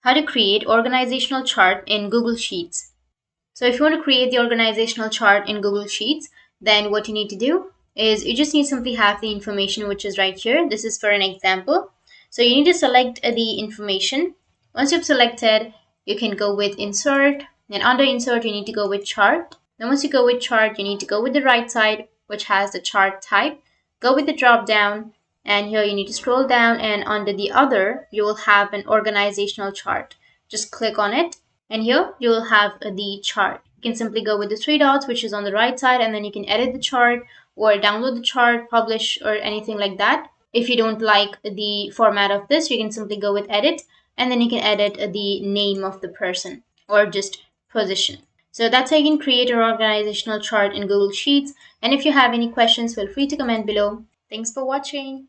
how to create organizational chart in Google Sheets. So if you want to create the organizational chart in Google Sheets, then what you need to do is you just need to simply have the information which is right here. This is for an example. So you need to select the information. Once you've selected, you can go with insert. Then under insert, you need to go with chart. Then once you go with chart, you need to go with the right side, which has the chart type. Go with the drop down, and here you need to scroll down, and under the other, you will have an organizational chart. Just click on it, and here you will have the chart. You can simply go with the three dots, which is on the right side, and then you can edit the chart or download the chart, publish, or anything like that. If you don't like the format of this, you can simply go with edit, and then you can edit the name of the person or just position. So that's how you can create your organizational chart in Google Sheets. And if you have any questions, feel free to comment below. Thanks for watching.